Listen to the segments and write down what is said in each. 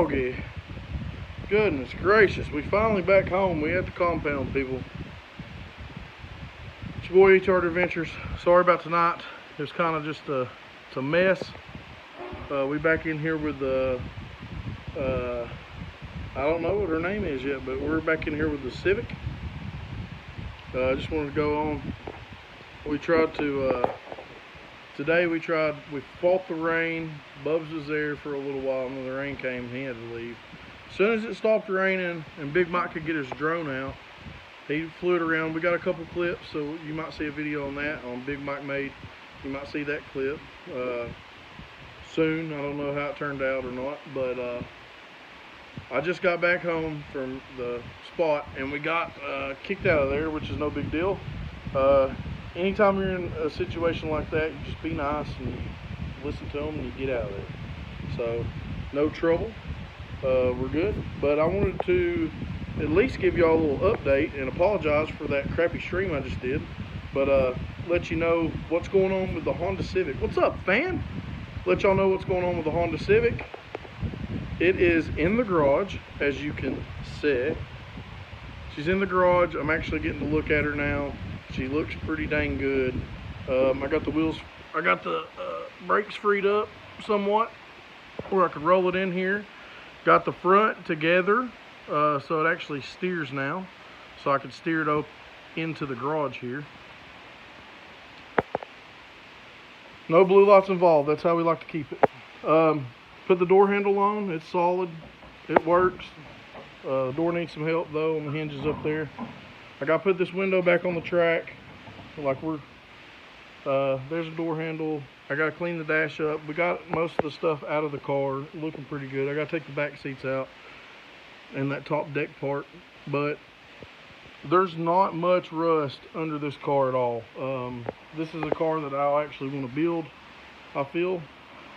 doggy. Goodness gracious, we finally back home. We at the compound, people. It's your boy H-Art Adventures. Sorry about tonight. It was kind of just a mess. We back in here with the I don't know what her name is yet, but we're back in here with the Civic. I just wanted to go on. We tried to today we fought the rain. Bubs was there for a little while, and then the rain came and he had to leave. As soon as it stopped raining and Big Mike could get his drone out, he flew it around. We got a couple clips, so you might see a video on that on Big Mike Made. You might see that clip soon. I don't know how it turned out or not, but I just got back home from the spot and we got kicked out of there, which is no big deal. Anytime you're in a situation like that, you just be nice and you listen to them and you get out of there. So no trouble. We're good. But I wanted to at least give y'all a little update and apologize for that crappy stream I just did. But let you know what's going on with the Honda Civic. What's up, fan? Let y'all know what's going on with the Honda Civic. It is in the garage, as you can see. She's in the garage. I'm actually getting to look at her now. She looks pretty dang good. I got the wheels, I got the brakes freed up somewhat where I could roll it in here. Got the front together so it actually steers now. So I could steer it up into the garage here. No blue lights involved. That's how we like to keep it. Put the door handle on. It's solid. It works. The door needs some help though on the hinges up there. I got to put this window back on the track. Like there's a door handle. I got to clean the dash up. We got most of the stuff out of the car. Looking pretty good. I got to take the back seats out and that top deck part. But there's not much rust under this car at all. This is a car that I'll actually want to build, I feel.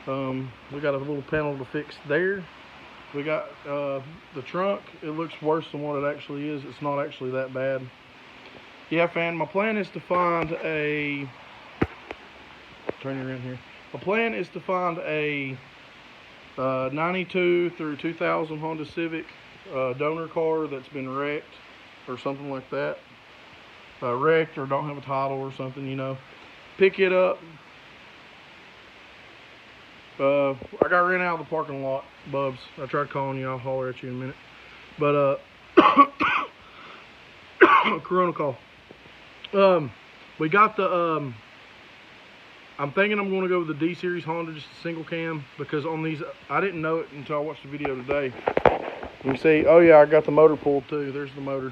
We got a little panel to fix there. We got the trunk. It looks worse than what it actually is. It's not actually that bad. Yeah, fan, my plan is to find a... Turn you around here. My plan is to find a 92 through 2000 Honda Civic donor car that's been wrecked or something like that. Wrecked or don't have a title or something, you know. Pick it up. I got ran out of the parking lot, Bubs. I tried calling you. I'll holler at you in a minute. But Corona call. We got the I'm thinking I'm going to go with the D series Honda, just a single cam, because on these I didn't know it until I watched the video today. You can see, oh yeah, I got the motor pulled too. There's the motor.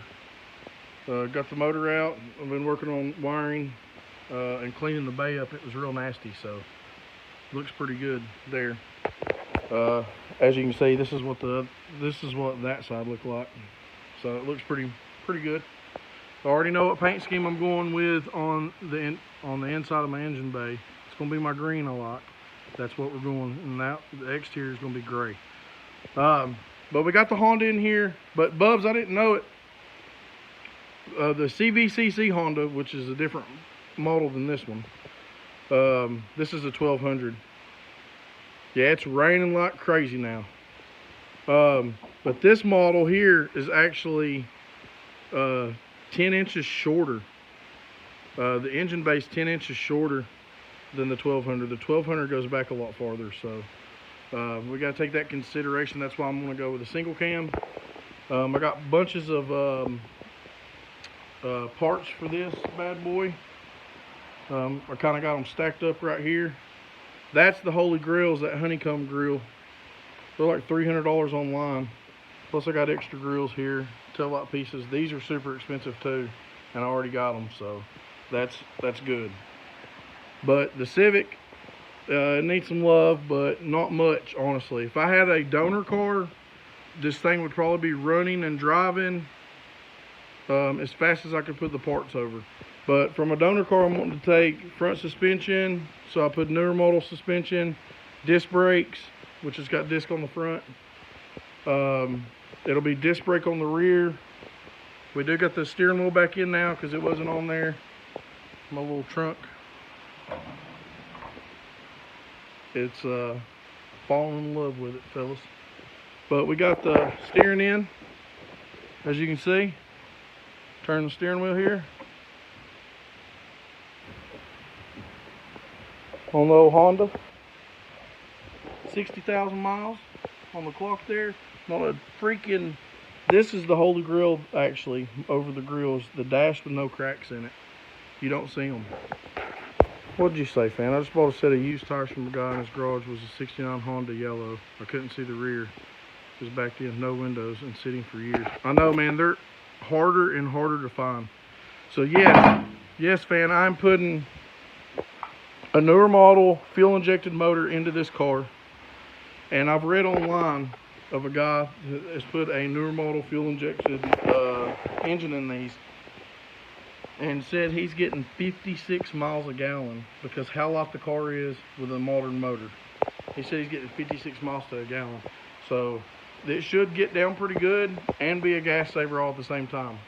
Got the motor out. I've been working on wiring and cleaning the bay up. It was real nasty, so looks pretty good there. As you can see, this is what that side looked like. So it looks pretty good. I already know what paint scheme I'm going with on the inside of my engine bay. It's gonna be my green I like. That's what we're going, and now the exterior is gonna be gray. But we got the Honda in here. But Bubs, I didn't know it. The CVCC Honda, which is a different model than this one. This is a 1200. Yeah, it's raining like crazy now. But this model here is actually 10 inches shorter. The engine base 10 inches shorter than the 1200. The 1200 goes back a lot farther, so we got to take that into consideration. That's why I'm going to go with a single cam. I got bunches of parts for this bad boy. I kind of got them stacked up right here. That's the Holy Grails, that honeycomb grill. They're like $300 online. Plus I got extra grills here, tail light pieces. These are super expensive too, and I already got them, so that's good. But the Civic needs some love, but not much, honestly. If I had a donor car, this thing would probably be running and driving as fast as I could put the parts over. But from a donor car, I'm wanting to take front suspension, so I put newer model suspension, disc brakes, which has got disc on the front. It'll be disc brake on the rear. We do got the steering wheel back in now because it wasn't on there. My little trunk. It's falling in love with it, fellas. But we got the steering in, as you can see. Turn the steering wheel here. On the old Honda. 60,000 miles on the clock there. On a freaking, this is the holy grail actually. Over the grill is the dash with no cracks in it. You don't see them. What'd you say, fan? I just bought a set of used tires from a guy in his garage. It was a 69 Honda yellow. I couldn't see the rear. It was backed in, no windows, and sitting for years. I know, man, they're harder and harder to find. So yes, fan, I'm putting a newer model fuel injected motor into this car. And I've read online of a guy that has put a newer model fuel injected engine in these, and said he's getting 56 miles a gallon because how light the car is with a modern motor. He said he's getting 56 miles to a gallon. So it should get down pretty good and be a gas saver all at the same time.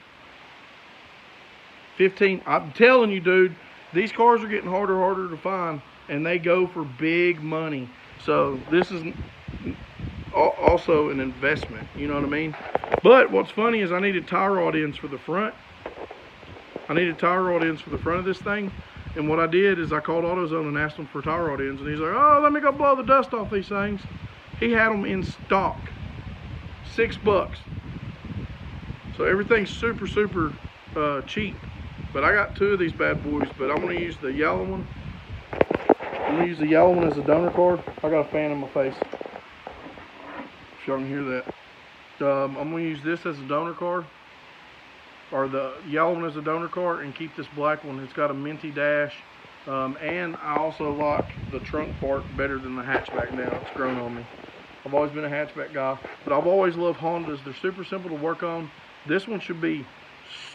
15, I'm telling you, dude, these cars are getting harder to find, and they go for big money. So this is also an investment, you know what I mean? But what's funny is I needed tie rod ends for the front. I needed tie rod ends for the front of this thing. And what I did is I called AutoZone and asked them for tie rod ends. And he's like, oh, let me go blow the dust off these things. He had them in stock. $6. So everything's super cheap. But I got 2 of these bad boys. But I'm going to use the yellow one. I'm going to use the yellow one as a donor card. I got a fan in my face. If y'all can hear that. I'm going to use this as a donor card. Or the yellow one as a donor car, and keep this black one. It's got a minty dash, and I also like the trunk part better than the hatchback now. It's grown on me. I've always been a hatchback guy, but I've always loved Hondas. They're super simple to work on. This one should be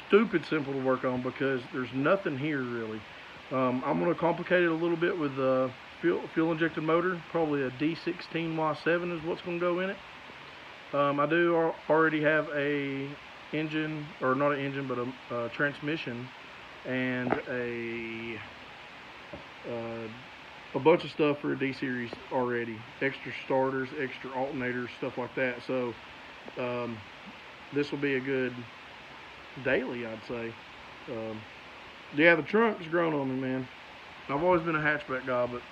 stupid simple to work on because there's nothing here really. I'm going to complicate it a little bit with the fuel injected motor. Probably a D16Y7 is what's going to go in it. I do already have a engine, or not an engine, but a transmission, and a bunch of stuff for a D series already. Extra starters, extra alternators, stuff like that. So this will be a good daily, I'd say. Yeah, the trunk's grown on me, man. I've always been a hatchback guy, but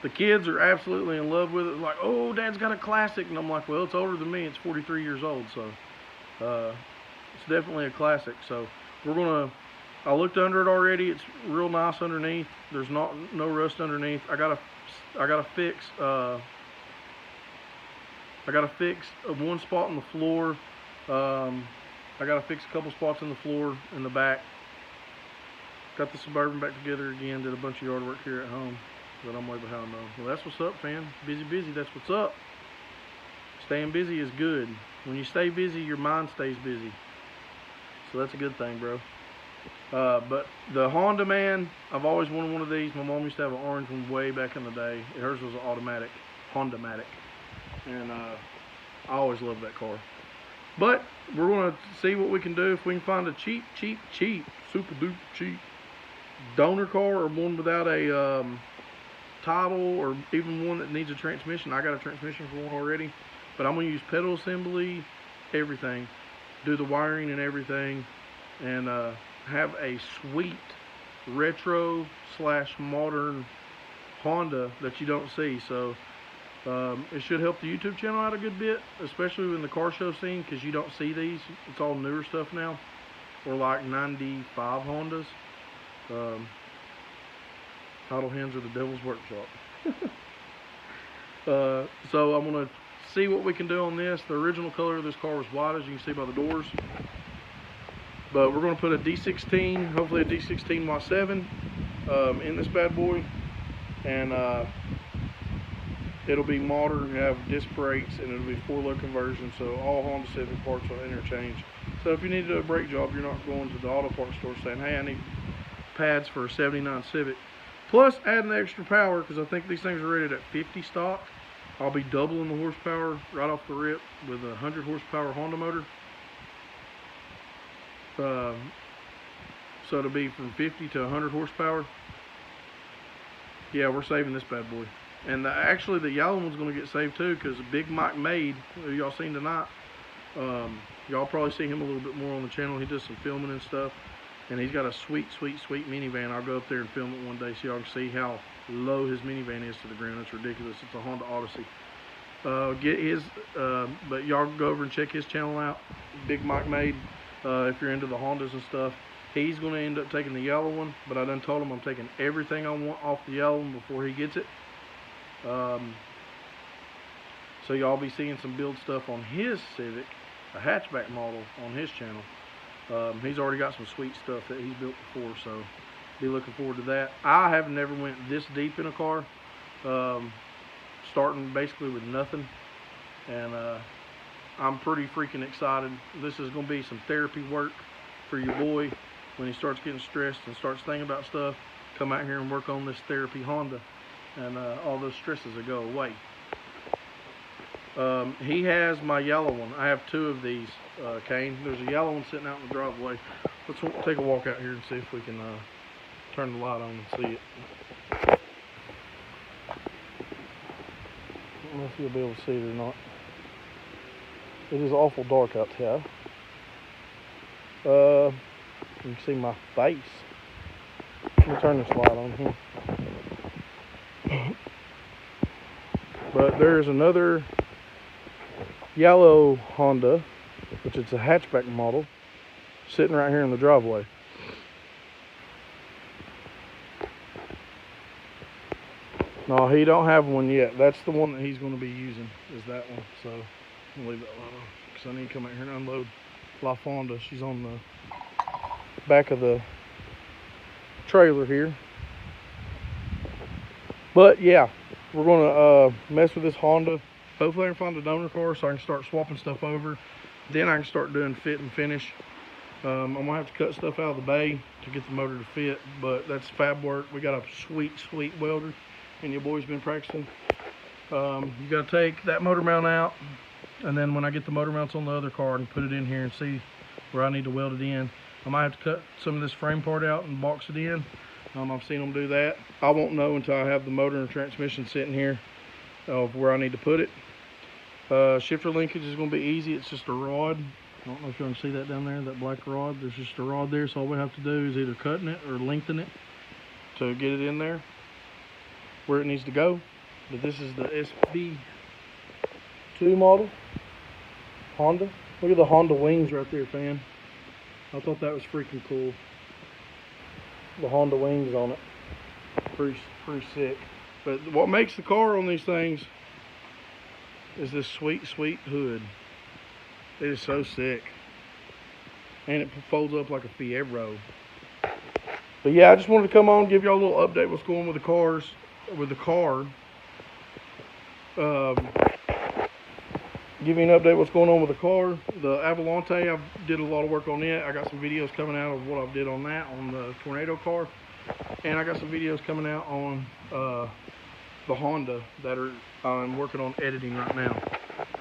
the kids are absolutely in love with it. Like, oh, Dad's got a classic, and I'm like, well, it's older than me. It's 43 years old, so it's definitely a classic. So I looked under it already. It's real nice underneath. There's no rust underneath. I gotta fix one spot in the floor. I gotta fix a couple spots in the floor in the back. Got the Suburban back together again. Did a bunch of yard work here at home, but I'm way behind though. Well, that's what's up, fam. Busy. That's what's up. Staying busy is good. When you stay busy, your mind stays busy. So that's a good thing, bro. But the Honda, man, I've always wanted one of these. My mom used to have an orange one way back in the day. Hers was an automatic, Honda-matic. And I always loved that car. But we're going to see what we can do. If we can find a cheap, super duper cheap donor car, or one without a title, or even one that needs a transmission. I got a transmission for one already. But I'm going to use pedal assembly, everything. Do the wiring and everything. And have a sweet retro / modern Honda that you don't see. So it should help the YouTube channel out a good bit, especially in the car show scene, because you don't see these. It's all newer stuff now, or like 95 Hondas. Title hands are the devil's workshop. So I'm going to see what we can do on this. The original color of this car was white, as you can see by the doors. But we're going to put a D16, hopefully a D16Y7 in this bad boy. And it'll be modern, have disc brakes, and it'll be 4-low conversion. So all Honda Civic parts will interchange. So if you need to do a brake job, you're not going to the auto parts store saying, hey, I need pads for a 79 Civic. Plus adding extra power, because I think these things are rated at 50 stock. I'll be doubling the horsepower right off the rip with a 100 horsepower Honda motor. So it'll be from 50 to 100 horsepower. Yeah, we're saving this bad boy. And actually the yellow one's going to get saved too, because Big Mike Made, who y'all seen tonight, y'all probably see him a little bit more on the channel. He does some filming and stuff, and he's got a sweet minivan. I'll go up there and film it one day so y'all can see how low his minivan is to the ground. It's ridiculous. It's a Honda Odyssey. Get his, but y'all go over and check his channel out, Big Mike Made, if you're into the Hondas and stuff. He's going to end up taking the yellow one, but I done told him I'm taking everything I want off the yellow one before he gets it. So y'all be seeing some build stuff on his Civic, a hatchback model, on his channel. He's already got some sweet stuff that he's built before, so be looking forward to that. I have never went this deep in a car, starting basically with nothing, and I'm pretty freaking excited. This is going to be some therapy work for your boy. When he starts getting stressed and starts thinking about stuff, come out here and work on this therapy Honda, and all those stresses will go away. He has my yellow one. I have two of these, Kane. There's a yellow one sitting out in the driveway. Let's take a walk out here and see if we can turn the light on and see it. I don't know if you'll be able to see it or not. It is awful dark out here. You can see my face. Let me turn this light on here. But there's another yellow Honda, which is a hatchback model, sitting right here in the driveway. No, he don't have one yet. That's the one that he's going to be using, is that one. So I'll leave that light on, because I need to come out here and unload La Fonda. She's on the back of the trailer here. But yeah, we're going to mess with this Honda. Hopefully I can find a donor car so I can start swapping stuff over. Then I can start doing fit and finish. I'm going to have to cut stuff out of the bay to get the motor to fit, but that's fab work. We got a sweet welder, and your boy's been practicing. You got to take that motor mount out, and then when I get the motor mounts on the other car, I can put it in here and see where I need to weld it in. I might have to cut some of this frame part out and box it in. I've seen them do that. I won't know until I have the motor and transmission sitting here of where I need to put it. Shifter linkage is going to be easy. It's just a rod. I don't know if you can see that down there, that black rod. There's just a rod there, so all we have to do is either cutting it or lengthen it to get it in there where it needs to go. But this is the SB2 model Honda. Look at the Honda wings right there, fam. I thought that was freaking cool. The Honda wings on it. Pretty sick. But what makes the car on these things is this sweet hood. It is so sick. And it folds up like a Fiero. But yeah, I just wanted to come on, give y'all a little update what's going on with the cars, with the car. Give you an update what's going on with the car. The Avalante, I did a lot of work on it. I got some videos coming out of what I did on that, on the Tornado car. And I got some videos coming out on the Honda that I'm working on editing right now.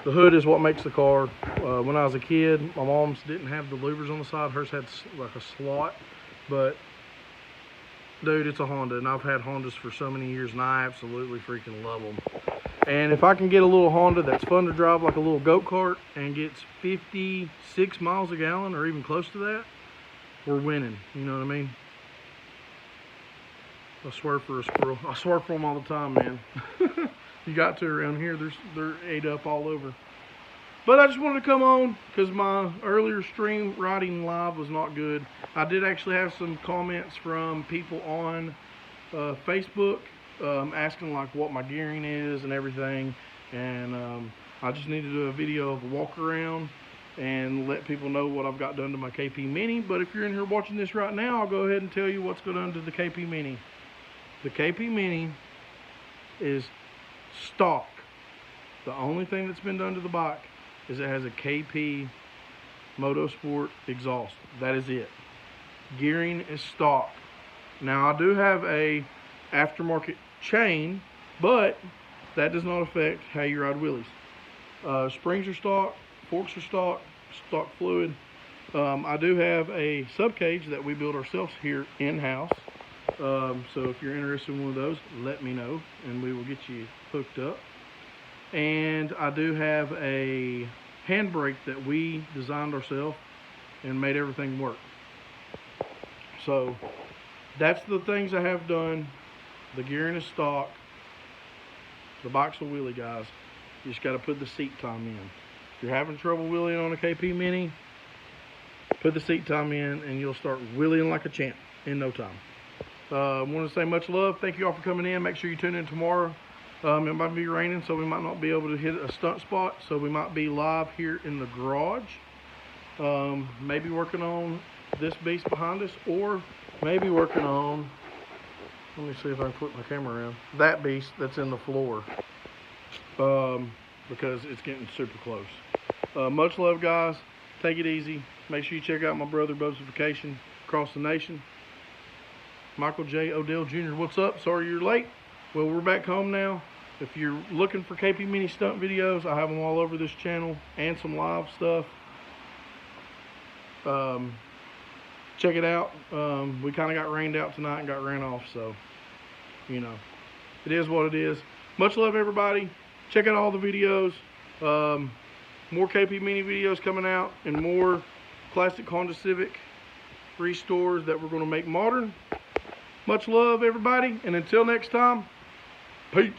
The hood is what makes the car. When I was a kid, my mom's didn't have the louvers on the side. Hers had like a slot. But dude, it's a Honda, and I've had Hondas for so many years, and I absolutely freaking love them. And if I can get a little Honda that's fun to drive like a little go-kart and gets 56 miles a gallon or even close to that, we're winning. You know what I mean? I swear for a squirrel. I swear for them all the time, man. You got to around here. They're ate up all over. But I just wanted to come on because my earlier stream riding live was not good. I did actually have some comments from people on Facebook asking like what my gearing is and everything, and I just need to do a video of a walk around and let people know what I've got done to my KP Mini. But if you're in here watching this right now, I'll go ahead and tell you what's going on to the KP Mini. The KP Mini is stock. The only thing that's been done to the bike is it has a KP Motorsport exhaust. That is it. Gearing is stock. Now I do have a aftermarket chain, but that does not affect how you ride wheelies. Springs are stock, forks are stock fluid. I do have a sub cage that we build ourselves here in-house. So if you're interested in one of those, let me know and we will get you hooked up. And I do have a handbrake that we designed ourselves and made everything work. So that's the things I have done. The gearing is stock. The box of wheelie, guys. You just got to put the seat time in. If you're having trouble wheeling on a KP Mini, put the seat time in and you'll start wheeling like a champ in no time. I want to say much love. Thank you all for coming in. Make sure you tune in tomorrow. It might be raining, so we might not be able to hit a stunt spot. So we might be live here in the garage. Maybe working on this beast behind us, or maybe working on, let me see if I can flip my camera around, that beast that's in the floor. Because it's getting super close. Much love, guys. Take it easy. Make sure you check out my brother Bub's Vacation across the nation. Michael J. Odell Jr. What's up? Sorry you're late. Well, we're back home now. If you're looking for KP Mini stunt videos, I have them all over this channel and some live stuff. Check it out. We kind of got rained out tonight and got ran off, so you know, it is what it is. Much love, everybody. Check out all the videos. More KP Mini videos coming out, and more classic Honda Civic restores that we're going to make modern. Much love, everybody, and until next time, peace.